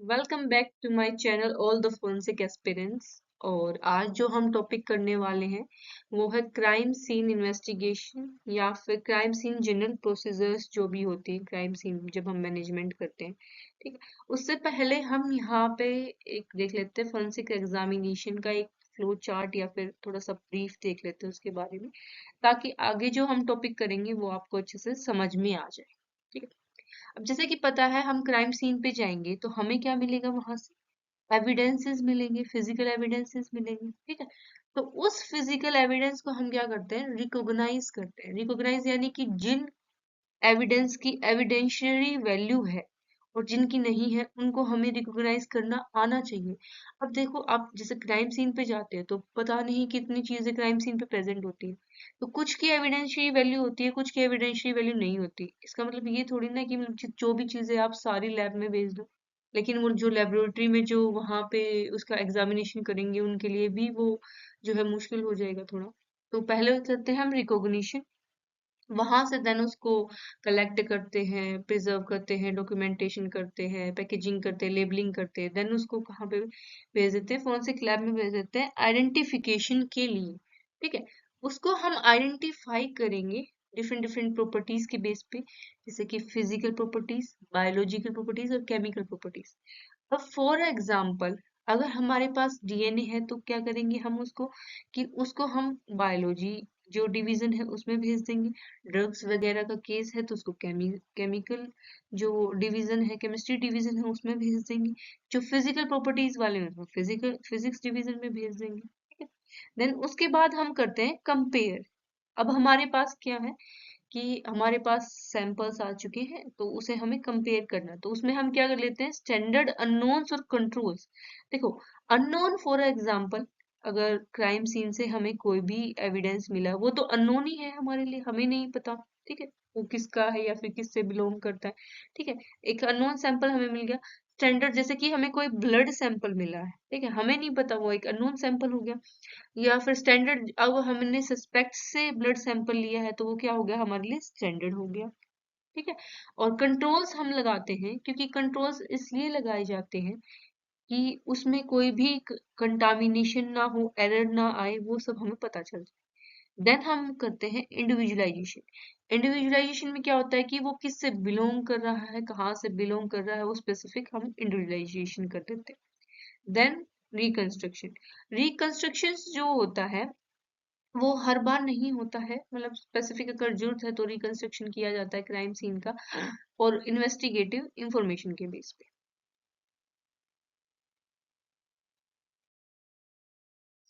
Welcome back to my channel all the forensic aspirants. और आज जो हम टॉपिक करने वाले हैं वो है क्राइम सीन इन्वेस्टिगेशन या फिर क्राइम सीन जनरल प्रोसीजर्स जो भी होती है क्राइम सीन जब हम मैनेजमेंट करते हैं। ठीक है। उससे पहले हम यहाँ पे एक देख लेते हैं फोरेंसिक एग्जामिनेशन का एक फ्लो चार्ट या फिर थोड़ा सा ब्रीफ देख लेते हैं उसके बारे में, ताकि आगे जो हम टॉपिक करेंगे वो आपको अच्छे से समझ में आ जाए। ठीक है। अब जैसे कि पता है हम क्राइम सीन पे जाएंगे तो हमें क्या मिलेगा वहां से? एविडेंसेस मिलेंगे, फिजिकल एविडेंसेस मिलेंगे। ठीक है। तो उस फिजिकल एविडेंस को हम क्या करते हैं? रिकॉग्नाइज करते हैं। रिकॉग्नाइज यानी कि जिन एविडेंस की एविडेंशियरी वैल्यू है और जिनकी नहीं है उनको हमें रिकॉग्नाइज करना आना चाहिए। अब देखो, आप जैसे क्राइम सीन पे जाते हैं तो पता नहीं कितनी चीजें क्राइम सीन पे प्रेजेंट होती है। तो कुछ की एविडेंशियरी वैल्यू होती है, कुछ की एविडेंशियरी वैल्यू नहीं होती। इसका मतलब ये थोड़ी ना कि मतलब जो भी चीजें आप सारी लैब में भेज दो, लेकिन वो जो लेबोरेटरी में जो वहां पे उसका एग्जामिनेशन करेंगे उनके लिए भी वो जो है मुश्किल हो जाएगा थोड़ा। तो पहले करते हैं हम रिकॉग्निशन, वहां से देन उसको कलेक्ट करते हैं, प्रिजर्व करते हैं, डॉक्यूमेंटेशन करते हैं, पैकेजिंग करते हैं, लेबलिंग करते हैं, देन उसको कहाँ पे भेज देते हैं? फोरेंसिक लैब में भेज देते हैं आइडेंटिफिकेशन के लिए। ठीक है। उसको हम आइडेंटिफाई करेंगे डिफरेंट डिफरेंट प्रॉपर्टीज के बेस पे, जैसे कि फिजिकल प्रॉपर्टीज, बायोलॉजिकल प्रॉपर्टीज और केमिकल प्रॉपर्टीज। अब फॉर एग्जाम्पल, अगर हमारे पास डीएनए है तो क्या करेंगे हम उसको? कि उसको हम बायोलॉजी जो डिवीजन है उसमें भेज देंगे। ड्रग्स वगैरह का केस है तो उसको केमिकल जो डिवीजन है, केमिस्ट्री डिवीजन है उसमें भेज देंगे। जो फिजिकल प्रॉपर्टीज वाले हैं तो फिजिकल फिजिक्स डिवीजन में भेज देंगे। ठीक है। देन उसके बाद हम करते हैं कंपेयर। अब हमारे पास क्या है कि हमारे पास सैंपल्स आ चुके हैं तो उसे हमें कंपेयर करना है। तो उसमें हम क्या कर लेते हैं? स्टैंडर्ड अननोन्स और कंट्रोल्स। देखो, अननोन फॉर एग्जांपल, अगर क्राइम सीन से हमें कोई भी एविडेंस मिला वो तो अननोन ही है हमारे लिए, हमें नहीं पता। ठीक है। वो किसका है या फिर किससे बिलोंग करता है। ठीक है। एक अननोन सैंपल हमें मिल गया। स्टैंडर्ड, जैसे कि हमें कोई ब्लड सैंपल मिला है, ठीक है, हमें नहीं पता, वो एक अननोन सैंपल हो गया। या फिर स्टैंडर्ड, अब हमने सस्पेक्ट से ब्लड सैंपल लिया है तो वो क्या हो गया? हमारे लिए स्टैंडर्ड हो गया। ठीक है। और कंट्रोल्स हम लगाते हैं, क्योंकि कंट्रोल्स इसलिए लगाए जाते हैं कि उसमें कोई भी कंटामिनेशन ना हो, एरर ना आए, वो सब हमें पता चल जाए। देन हम करते हैं इंडिविजुअलाइजेशन। इंडिविजुअलाइजेशन में क्या होता है कि वो किससे बिलोंग कर रहा है, कहाँ से बिलोंग कर रहा है, वो स्पेसिफिक हम इंडिविजुअलाइजेशन कर देते हैं। Then reconstruction. रिकंस्ट्रक्शन जो होता है वो हर बार नहीं होता है, मतलब स्पेसिफिक अगर जरूरत है तो रिकंस्ट्रक्शन किया जाता है क्राइम सीन का, और इन्वेस्टिगेटिव इंफॉर्मेशन के बेस पे।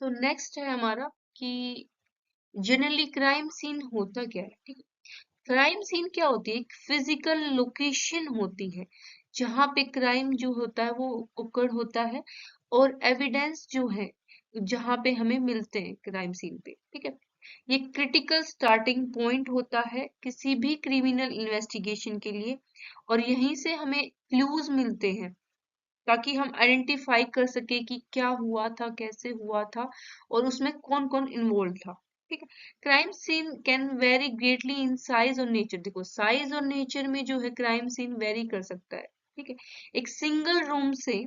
तो नेक्स्ट है हमारा कि जनरली क्राइम सीन होता क्या है। ठीक है। क्राइम सीन क्या होती है? एक फिजिकल लोकेशन होती है जहाँ पे क्राइम जो होता है वो ओकर होता है, और एविडेंस जो है जहाँ पे हमें मिलते हैं क्राइम सीन पे। ठीक है। ये क्रिटिकल स्टार्टिंग पॉइंट होता है किसी भी क्रिमिनल इन्वेस्टिगेशन के लिए, और यहीं से हमें क्लूज मिलते हैं ताकि हम आइडेंटिफाई कर सके कि क्या हुआ था, कैसे हुआ था, और उसमें कौन कौन इन्वॉल्व था। ठीक है। Crime scene can vary greatly in size और नेचर। देखो, साइज और नेचर में जो है क्राइम सीन वेरी कर सकता है। ठीक है। एक सिंगल रूम से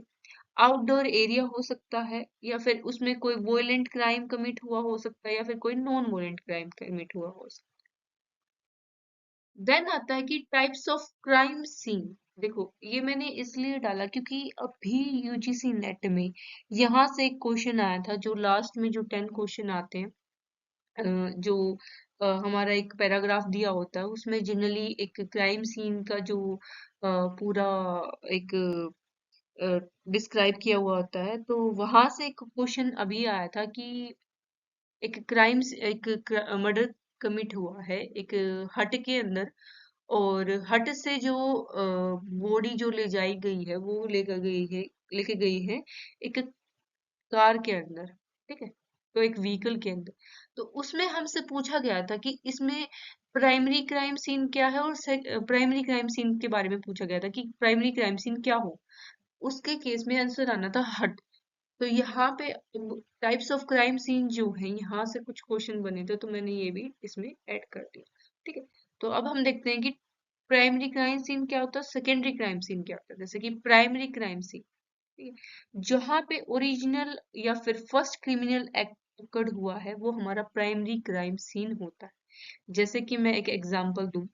आउटडोर एरिया हो सकता है, या फिर उसमें कोई वोलेंट क्राइम कमिट हुआ हो सकता है, या फिर कोई नॉन वोलेंट क्राइम कमिट हुआ हो सकता है। देन आता है कि टाइप्स ऑफ क्राइम सीन। देखो, ये मैंने इसलिए डाला क्योंकि अभी यूजीसी नेट में यहाँ से एक क्वेश्चन आया था, जो लास्ट में जो 10 क्वेश्चन आते हैं, जो हमारा एक पैराग्राफ दिया होता है उसमें जनरली एक क्राइम सीन का जो पूरा एक डिस्क्राइब किया हुआ होता है, तो वहां से एक क्वेश्चन अभी आया था कि एक मर्डर कमिट हुआ है एक हट के अंदर, और हट से जो बॉडी जो ले जाई गई है वो लेके गई है एक कार के अंदर। ठीक है। तो एक व्हीकल के अंदर। तो उसमें हमसे पूछा गया था कि इसमें प्राइमरी क्राइम सीन क्या है, और प्राइमरी क्राइम सीन के बारे में पूछा गया था कि प्राइमरी क्राइम सीन क्या हो। उसके केस में आंसर आना था हट। तो यहाँ पे टाइप्स ऑफ क्राइम सीन जो है, यहाँ से कुछ क्वेश्चन बने थे तो मैंने ये भी इसमें ऐड कर दिया। ठीक है। तो अब हम देखते हैं कि प्राइमरी क्राइम सीन क्या होता है, सेकेंडरी क्राइम सीन क्या होता है। जैसे कि प्राइमरी क्राइम सीन, ठीक है, जहाँ पे ओरिजिनल या फिर फर्स्ट क्रिमिनल एक्ट occurred हुआ है वो हमारा प्राइमरी क्राइम सीन होता है। जैसे कि मैं एक एग्जांपल दूं,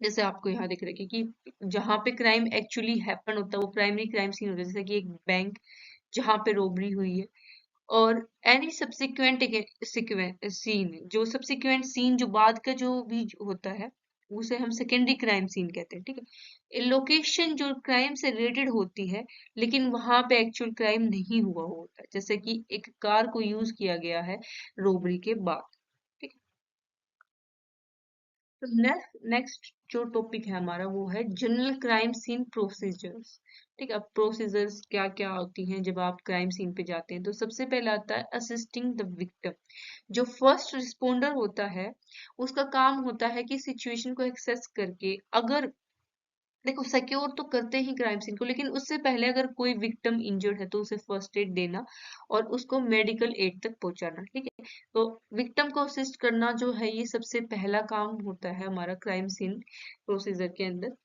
जैसे आपको यहाँ दिख रहा है कि जहाँ पे क्राइम एक्चुअली हैपन होता है वो प्राइमरी क्राइम सीन होता है। जैसे कि एक बैंक जहाँ पे रोबरी हुई है, और एनी सब्सिक्वेंट सीन, जो सब्सिक्वेंट सीन जो बाद का जो भी होता है उसे हम सेकेंडरी क्राइम सीन कहते हैं, ठीक है। लोकेशन जो क्राइम से रिलेटेड होती है लेकिन वहां पे एक्चुअल क्राइम नहीं हुआ होता है, जैसे कि एक कार को यूज किया गया है रोबरी के बाद, ठीक है। तो नेक्स्ट जो टॉपिक है हमारा वो है जनरल क्राइम सीन प्रोसीजर्स, ठीक है। अब प्रोसीजर्स क्या क्या होती हैं जब आप क्राइम सीन पे जाते हैं, तो सबसे पहले आता है असिस्टिंग द विक्टिम। जो फर्स्ट रिस्पोंडर होता है उसका काम होता है कि सिचुएशन को एक्सेस करके, अगर देखो सिक्योर तो करते ही क्राइम सीन को, लेकिन उससे पहले अगर कोई विक्टिम इंजर्ड है तो उसे फर्स्ट एड देना और उसको मेडिकल एड तक पहुंचाना, ठीक है। तो विक्टिम को असिस्ट करना जो है ये सबसे पहला काम होता है हमारा क्राइम सीन प्रोसीजर के अंदर।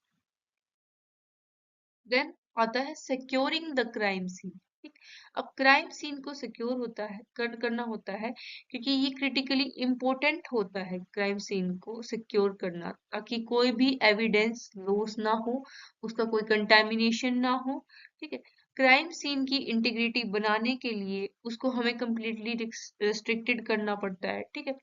देन आता है सिक्योरिंग द क्राइम सीन, ठीक। अब क्राइम सीन को सिक्योर होता है करना होता है क्योंकि ये क्रिटिकली इम्पोर्टेंट होता है क्राइम सीन को सिक्योर करना, ताकि कोई भी एविडेंस लॉस ना हो, उसका कोई कंटेमिनेशन ना हो, ठीक है। क्राइम सीन की इंटीग्रिटी बनाने के लिए उसको हमें कंप्लीटली रिस्ट्रिक्टेड करना पड़ता है, ठीक है।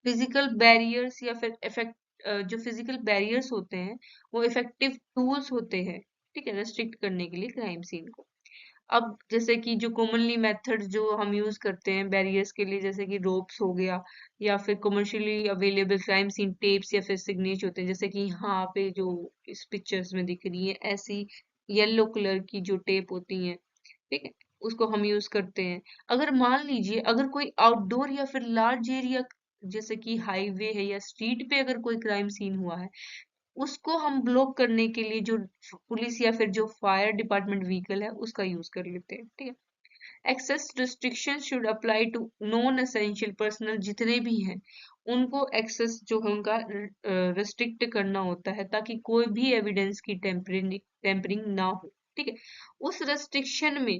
फिजिकल बैरियर्स या फिर इफेक्ट, जो फिजिकल बैरियर्स होते हैं वो इफेक्टिव टूल्स होते हैं, ठीक है, रेस्ट्रिक्ट करने के लिए क्राइम सीन को। अब जैसे कि जो कॉमनली मेथड जो हम यूज करते हैं बैरियर्स के लिए, जैसे कि रोप्स हो गया या फिर commercially available crime scene tapes या फिर सिग्नेच होते हैं, जैसे कि यहाँ पे जो इस पिक्चर्स में दिख रही है ऐसी येलो कलर की जो टेप होती है, ठीक है, उसको हम यूज करते हैं। अगर मान लीजिए अगर कोई आउटडोर या फिर लार्ज एरिया जैसे कि हाईवे है या स्ट्रीट पे अगर कोई क्राइम सीन हुआ है, उसको हम ब्लॉक करने के लिए जो पुलिस या फिर जो फायर डिपार्टमेंट व्हीकल है उसका यूज कर लेते हैं, ठीक है। Access restriction should apply to non essential personal, जितने भी हैं उनको एक्सेस जो है उनका रिस्ट्रिक्ट करना होता है ताकि कोई भी एविडेंस की टेम्परिंग ना हो, ठीक है। उस रेस्ट्रिक्शन में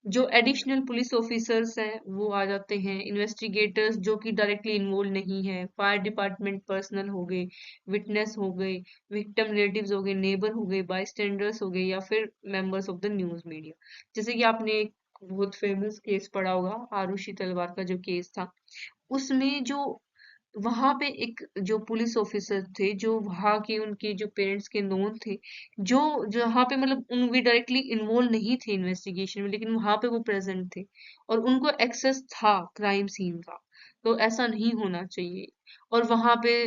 जो एडिशनल पुलिस ऑफिसर्स हैं वो आ जाते हैं, इन्वेस्टिगेटर्स जो कि डायरेक्टली इन्वॉल्व नहीं है, फायर डिपार्टमेंट पर्सनल हो गए, विटनेस हो गए, विक्टिम रिलेटिव्स हो गए, नेबर हो गए, बाईस्टैंडर्स हो गए या फिर members of the news media. जैसे कि आपने एक बहुत फेमस केस पढ़ा होगा, आरुषि तलवार का जो केस था, उसमें जो वहां पे एक जो पुलिस ऑफिसर थे जो वहां के उनके जो पेरेंट्स के नोन थे, जो जहाँ पे मतलब उन भी डायरेक्टली इन्वॉल्व नहीं थे इन्वेस्टिगेशन में लेकिन वहां पे वो प्रेजेंट थे और उनको एक्सेस था क्राइम सीन का। तो ऐसा नहीं होना चाहिए। और वहां पे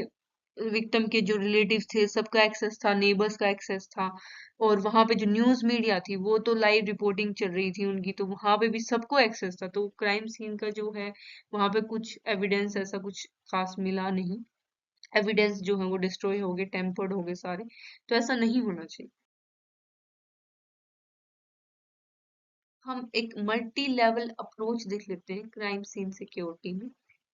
विक्टिम के जो रिलेटिव्स थे सबका एक्सेस था, नेबर्स का एक्सेस था, और वहां पे जो न्यूज मीडिया थी वो तो लाइव रिपोर्टिंग चल रही थी उनकी, तो वहां पे भी सबको एक्सेस था। तो क्राइम सीन का जो है वहां पे कुछ एविडेंस ऐसा कुछ खास मिला नहीं, एविडेंस जो है वो डिस्ट्रॉय हो गए, टेम्पर्ड हो गए सारे। तो ऐसा नहीं होना चाहिए। हम एक मल्टी लेवल अप्रोच देख लेते हैं क्राइम सीन सिक्योरिटी में,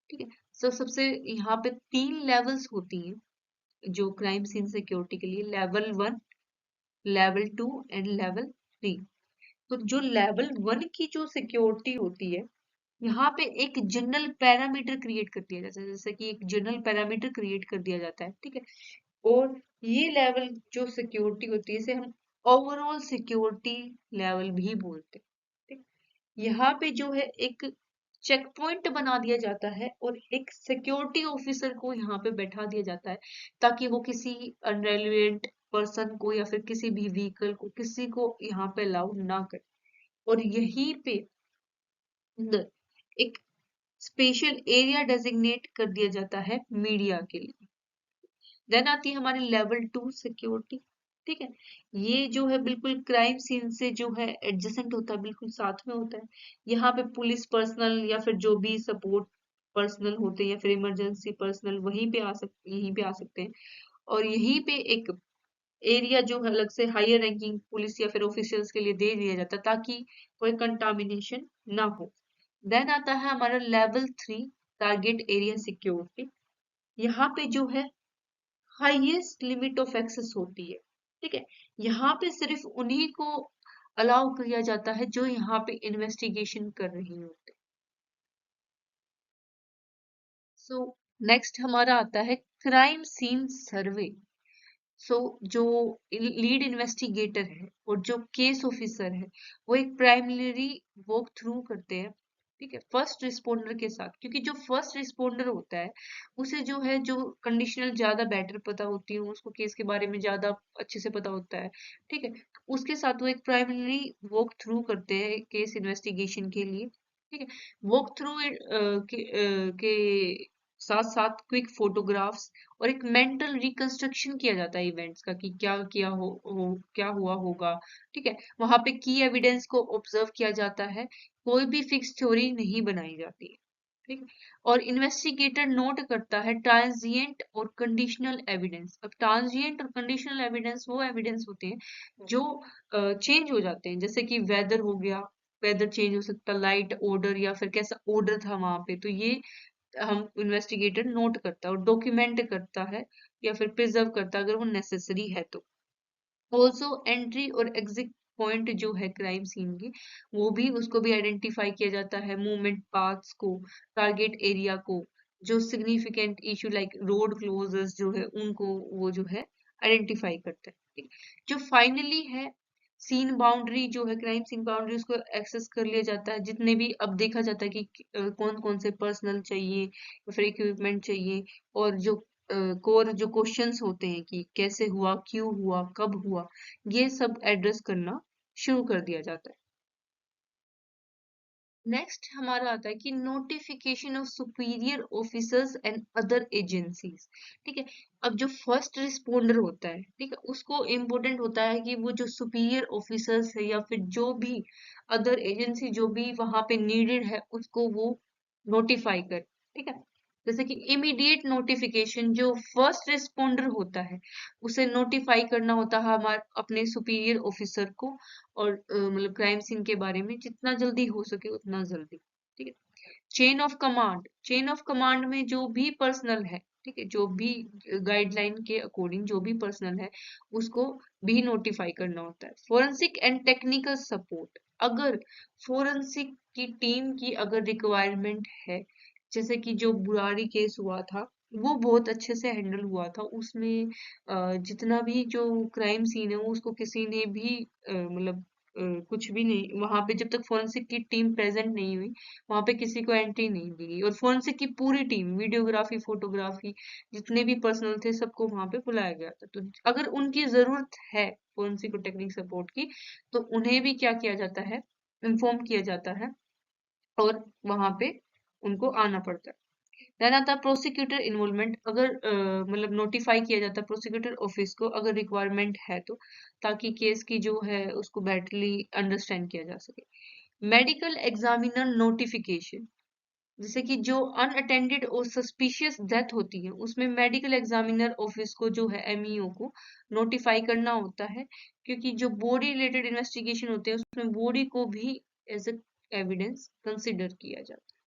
ठीक है। सबसे यहाँ पे 3 लेवल्स होती हैं जो क्राइम सीन सिक्योरिटी के लिए, लेवल 1, लेवल 2 एंड लेवल 3। तो जो लेवल 1 की जो सिक्योरिटी होती है, यहाँ पे एक जनरल पैरामीटर क्रिएट कर दिया जाता है, जैसे कि एक जनरल पैरामीटर क्रिएट कर दिया जाता है, ठीक है। और ये लेवल जो सिक्योरिटी होती है इसे हम ओवरऑल सिक्योरिटी लेवल भी बोलते हैं, ठीक। यहाँ पे जो है एक चेक पॉइंट बना दिया जाता है और एक सिक्योरिटी ऑफिसर को यहाँ पे बैठा दिया जाता है ताकि वो किसी अनरेलिवेंट पर्सन को या फिर किसी भी व्हीकल को किसी को यहाँ पे अलाउ ना करे। और यहीं पे अंदर एक स्पेशल एरिया डेजिग्नेट कर दिया जाता है मीडिया के लिए। देन आती है हमारी लेवल 2 सिक्योरिटी, ठीक है। ये जो है बिल्कुल क्राइम सीन से जो है एडजेसेंट होता है, बिल्कुल साथ में होता है। यहाँ पे पुलिस पर्सनल या फिर जो भी सपोर्ट पर्सनल होते हैं या फिर इमरजेंसी पर्सनल वहीं पे आ सकते यहीं पे आ सकते हैं। और यहीं पे एक एरिया जो है अलग से हायर रैंकिंग पुलिस या फिर ऑफिशियल्स के लिए दे दिया जाता है ताकि कोई कंटामिनेशन ना हो। देन आता है हमारा लेवल 3, टारगेट एरिया सिक्योरिटी। यहाँ पे जो है हाईएस्ट लिमिट ऑफ एक्सेस होती है। ठीक है, यहाँ पे सिर्फ उन्हीं को अलाउ किया जाता है जो यहाँ पे इन्वेस्टिगेशन कर रही होते। सो नेक्स्ट हमारा आता है क्राइम सीन सर्वे। सो जो लीड इन्वेस्टिगेटर है और जो केस ऑफिसर है वो एक प्राइमरी वॉक थ्रू करते हैं, ठीक है, फर्स्ट रिस्पोंडर के साथ, क्योंकि जो फर्स्ट रिस्पोंडर होता है उसे जो है जो कंडीशनल ज्यादा बेटर पता होती है, उसको केस के बारे में ज्यादा अच्छे से पता होता है। ठीक है, उसके साथ वो एक प्राइमरी वॉक थ्रू करते हैं केस इन्वेस्टिगेशन के लिए। ठीक है, वॉक थ्रू के साथ साथ क्विक फोटोग्राफ्स और एक मेंटल रिकंस्ट्रक्शन किया जाता है इवेंट्स का कि क्या किया क्या हुआ होगा। ठीक है, वहां पे की एविडेंस को ऑब्जर्व किया जाता है, कोई भी फिक्स थ्योरी नहीं बनाई जाती है। ठीक है, और इन्वेस्टिगेटर नोट करता है ट्रांजिएंट और कंडीशनल एविडेंस। अब ट्रांजिएंट और कंडीशनल एविडेंस वो एविडेंस होते हैं जो चेंज हो जाते हैं, जैसे कि वेदर हो गया, वेदर चेंज हो सकता, लाइट, ऑर्डर, या फिर कैसा ऑर्डर था वहां पे, तो ये हम इन्वेस्टिगेटर नोट करता है और डॉक्यूमेंट करता है या फिर प्रिजर्व करता है अगर वो नेसेसरी है तो। ऑल्सो एंट्री और एग्जिट पॉइंट जो है क्राइम सीन की, वो भी उसको भी आइडेंटिफाई किया जाता है, मूवमेंट पाथ्स को, टारगेट एरिया को, जो significant issue like road closes जो है उनको वो जो है आइडेंटिफाई करता है। ठीक है? जो फाइनली है सीन बाउंड्री जो है, क्राइम सीन बाउंड्री, उसको एक्सेस कर लिया जाता है, जितने भी अब देखा जाता है कि कौन कौन से पर्सनल चाहिए या फिर इक्विपमेंट चाहिए, और जो कोर जो क्वेश्चंस होते हैं कि कैसे हुआ, क्यों हुआ, कब हुआ, ये सब एड्रेस करना शुरू कर दिया जाता है। नेक्स्ट हमारा आता है कि notification of superior officers and other agencies. ठीक है, अब जो फर्स्ट रिस्पोंडर होता है, ठीक है, उसको इम्पोर्टेंट होता है कि वो जो सुपीरियर ऑफिसर्स है या फिर जो भी अदर एजेंसी जो भी वहां पे नीडेड है उसको वो नोटिफाई कर। ठीक है, जैसे कि इमीडिएट नोटिफिकेशन जो फर्स्ट रिस्पोंडर होता है उसे नोटिफाई करना होता है हमारे अपने सुपीरियर ऑफिसर को, और मतलब क्राइम सीन के बारे में जितना जल्दी हो सके उतना जल्दी। ठीक है, चेन ऑफ कमांड में जो भी पर्सनल है, ठीक है, जो भी गाइडलाइन के अकॉर्डिंग जो भी पर्सनल है उसको भी नोटिफाई करना होता है। फोरेंसिक एंड टेक्निकल सपोर्ट, अगर फोरेंसिक की टीम की अगर रिक्वायरमेंट है, जैसे कि जो बुराड़ी केस हुआ था वो बहुत अच्छे से हैंडल हुआ था, उसमें जितना भी जो क्राइम सीन है वो उसको किसी ने भी मतलब कुछ भी नहीं, वहां पे जब तक फोरेंसिक की टीम प्रेजेंट नहीं हुई वहां पे किसी को एंट्री नहीं दी गई, और फोरेंसिक की पूरी टीम, वीडियोग्राफी, फोटोग्राफी, जितने भी पर्सनल थे सबको वहां पे बुलाया गया था। तो अगर उनकी जरूरत है फोरेंसिक और टेक्निक सपोर्ट की तो उन्हें भी क्या किया जाता है, इन्फॉर्म किया जाता है, और वहां पे उनको आना पड़ता है। देन आता है प्रोसिक्यूटर इन्वॉल्वमेंट, अगर मतलब नोटिफाई किया जाता है प्रोसिक्यूटर ऑफिस को अगर रिक्वायरमेंट है तो, ताकि केस की जो है उसको बेटरली अंडरस्टैंड किया जा सके। मेडिकल एग्जामिनर नोटिफिकेशन, जैसे कि जो अनअटेंडेड और सस्पिशियस डेथ होती है उसमें मेडिकल एग्जामिनर ऑफिस को जो है एमईओ को नोटिफाई करना होता है, क्योंकि जो बॉडी रिलेटेड इन्वेस्टिगेशन होते हैं उसमें बॉडी को भी एज ए एविडेंस कंसिडर किया जाता है।